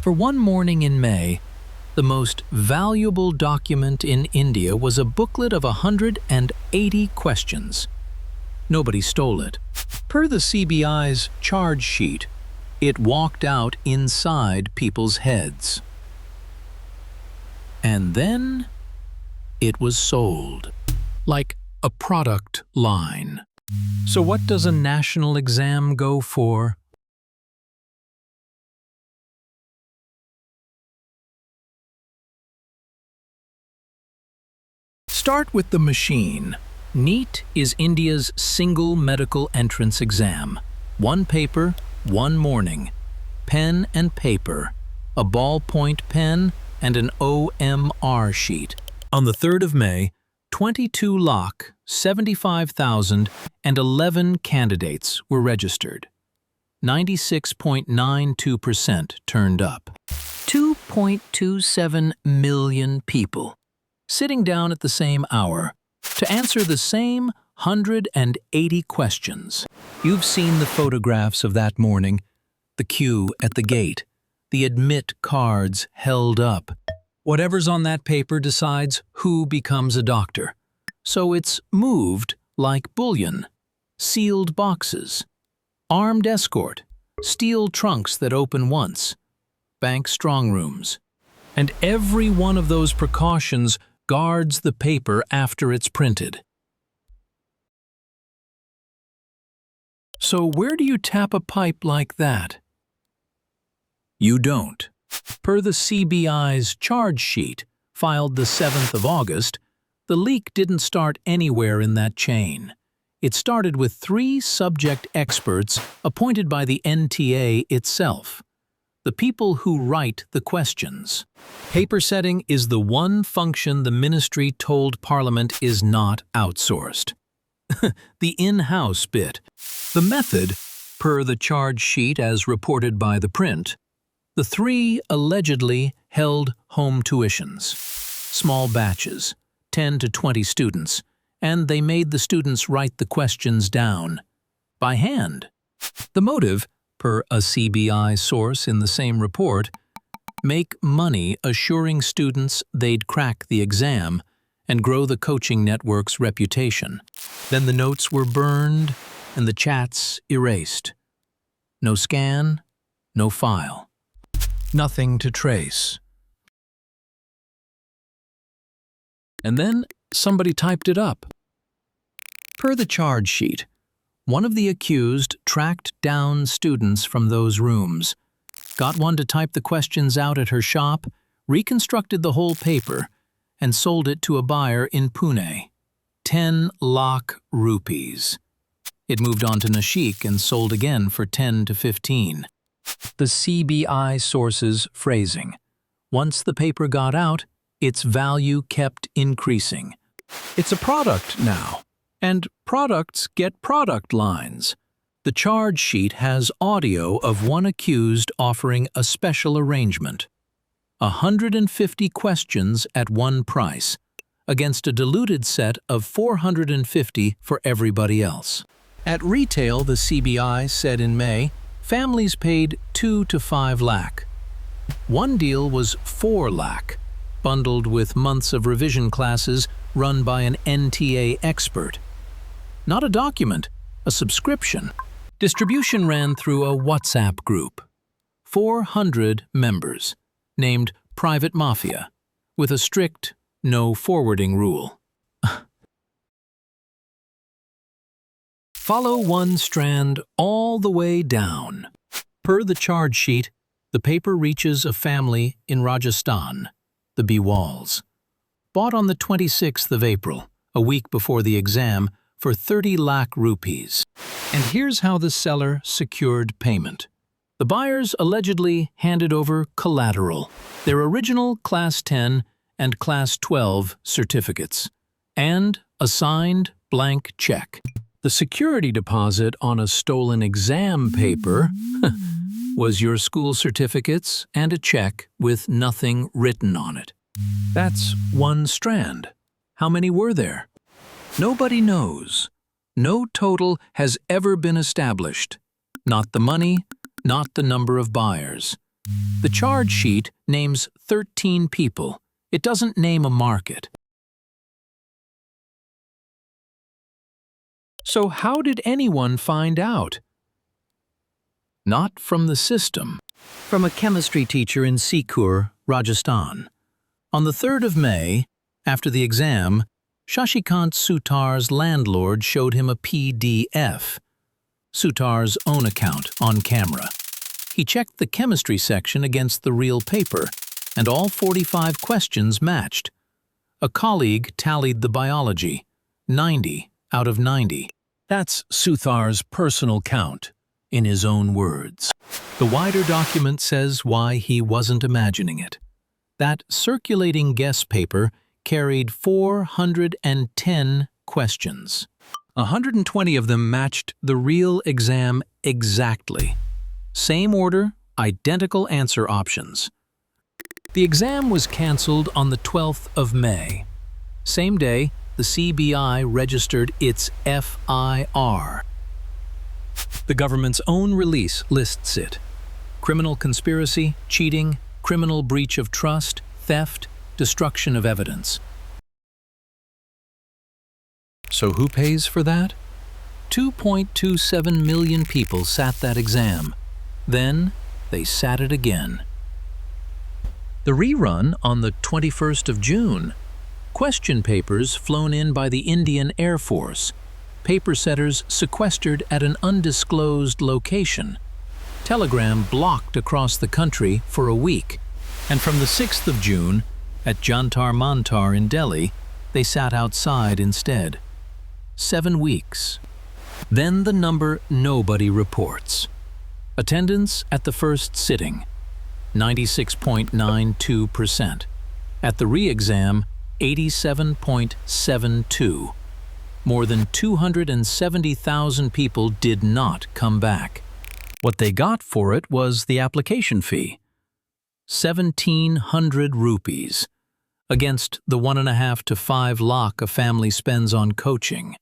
For one morning in May, the most valuable document in India was a booklet of 180 questions. Nobody stole it. Per the CBI's charge sheet, it walked out inside people's heads. And then it was sold, like a product line. So what does a national exam go for? Start with the machine. NEET is India's single medical entrance exam. One paper, one morning. Pen and paper, a ballpoint pen, and an OMR sheet. On the 3rd of May, 22,75,011 candidates were registered. 96.92% turned up. 2.27 million people sitting down at the same hour to answer the same 180 questions. You've seen the photographs of that morning, the queue at the gate, the admit cards held up. Whatever's on that paper decides who becomes a doctor. So it's moved like bullion. Sealed boxes, armed escort, steel trunks that open once, bank strong rooms. And every one of those precautions guards the paper after it's printed. So where do you tap a pipe like that? You don't. Per the CBI's charge sheet, filed the 7th of August, the leak didn't start anywhere in that chain. It started with 3 subject experts appointed by the NTA itself, the people who write the questions. Paper setting is the one function the ministry told Parliament is not outsourced. The in-house bit. The method, per the charge sheet as reported by ThePrint, the 3 allegedly held home tuitions, small batches, 10 to 20 students, and they made the students write the questions down, by hand. The motive, per a CBI source in the same report, make money assuring students they'd crack the exam and grow the coaching network's reputation. Then the notes were burned and the chats erased. No scan, no file. Nothing to trace. And then somebody typed it up. Per the charge sheet, one of the accused tracked down students from those rooms, got one to type the questions out at her shop, reconstructed the whole paper, and sold it to a buyer in Pune. 10 lakh rupees. It moved on to Nashik and sold again for 10 to 15. The CBI source's phrasing. Once the paper got out, its value kept increasing. It's a product now, and products get product lines. The charge sheet has audio of one accused offering a special arrangement. 150 questions at one price, against a diluted set of 450 for everybody else. At retail, the CBI said in May, families paid 2 to 5 lakh. One deal was 4 lakh, bundled with months of revision classes run by an NTA expert. Not a document, a subscription. Distribution ran through a WhatsApp group. 400 members, named Private Mafia, with a strict no forwarding rule. Follow one strand all the way down. Per the charge sheet, the paper reaches a family in Rajasthan, the Bewals. Bought on the 26th of April, a week before the exam, for 30 lakh rupees. And here's how the seller secured payment. The buyers allegedly handed over collateral, their original Class 10 and Class 12 certificates, and a signed blank check. The security deposit on a stolen exam paper was your school certificates and a check with nothing written on it. That's one strand. How many were there? Nobody knows. No total has ever been established. Not the money, not the number of buyers. The charge sheet names 13 people. It doesn't name a market. So how did anyone find out? Not from the system. From a chemistry teacher in Sikur, Rajasthan. On the 3rd of May, after the exam, Shashikant Sutar's landlord showed him a PDF, Sutar's own account, on camera. He checked the chemistry section against the real paper, and all 45 questions matched. A colleague tallied the biology, 90 out of 90. That's Suthar's personal count, in his own words. The wider document says why he wasn't imagining it. That circulating guess paper carried 410 questions. 120 of them matched the real exam exactly. Same order, identical answer options. The exam was cancelled on the 12th of May. Same day, the CBI registered its FIR. The government's own release lists it. Criminal conspiracy, cheating, criminal breach of trust, theft, destruction of evidence. So who pays for that? 2.27 million people sat that exam. Then they sat it again. The rerun on the 21st of June. Question papers flown in by the Indian Air Force. Paper setters sequestered at an undisclosed location. Telegram blocked across the country for a week. And from the 6th of June, at Jantar Mantar in Delhi, they sat outside instead. 7 weeks. Then the number nobody reports. Attendance at the first sitting, 96.92%. At the re-exam, 87.72. More than 270,000 people did not come back. What they got for it was the application fee, 1,700 rupees, against the 1.5 to 5 lakh a family spends on coaching.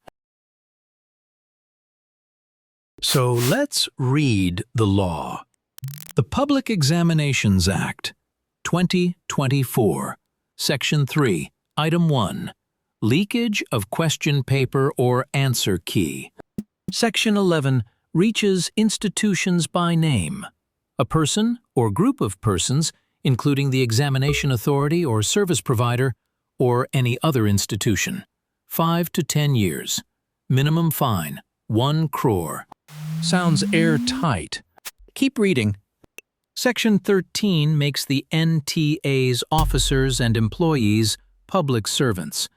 So let's read the law. The Public Examinations Act, 2024, Section 3, Item 1, Leakage of question paper or answer key. Section 11 reaches institutions by name. A person or group of persons, including the examination authority or service provider, or any other institution. 5 to 10 years. Minimum fine, 1 crore. Sounds airtight. Keep reading. Section 13 makes the NTA's officers and employees public servants.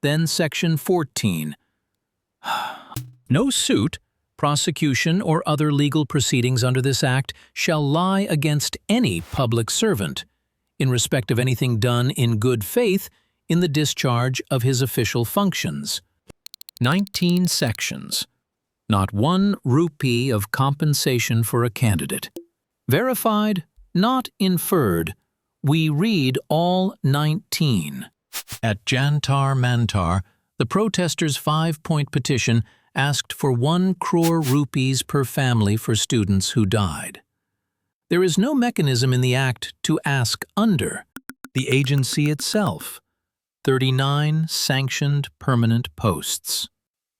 Then Section 14. No suit, prosecution, or other legal proceedings under this Act shall lie against any public servant in respect of anything done in good faith in the discharge of his official functions. 19 sections. Not 1 rupee of compensation for a candidate. Verified, not inferred. We read all 19. At Jantar Mantar, the protesters' 5-point petition asked for 1 crore rupees per family for students who died. There is no mechanism in the Act to ask under. The agency itself. 39 sanctioned permanent posts.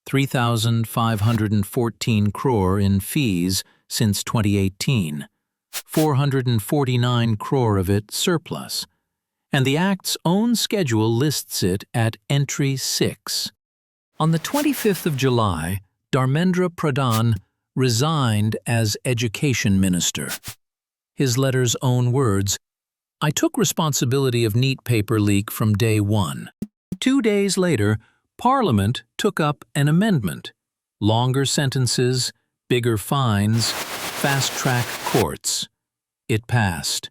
3,514 crore in fees since 2018. 449 crore of it surplus. And the Act's own schedule lists it at Entry 6. On the 25th of July, Dharmendra Pradhan resigned as Education Minister. His letter's own words, "I took responsibility of NEET paper leak from day one." 2 days later, Parliament took up an amendment. Longer sentences, bigger fines, fast-track courts. It passed.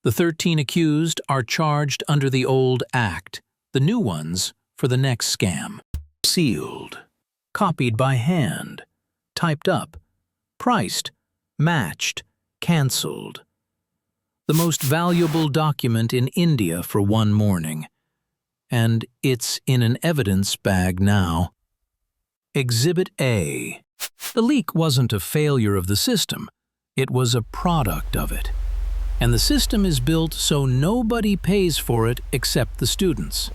The 13 accused are charged under the old Act, the new ones for the next scam. Sealed, copied by hand, typed up, priced, matched, cancelled. The most valuable document in India for one morning. And it's in an evidence bag now. Exhibit A. The leak wasn't a failure of the system. It was a product of it. and the system is built so nobody pays for it except the students.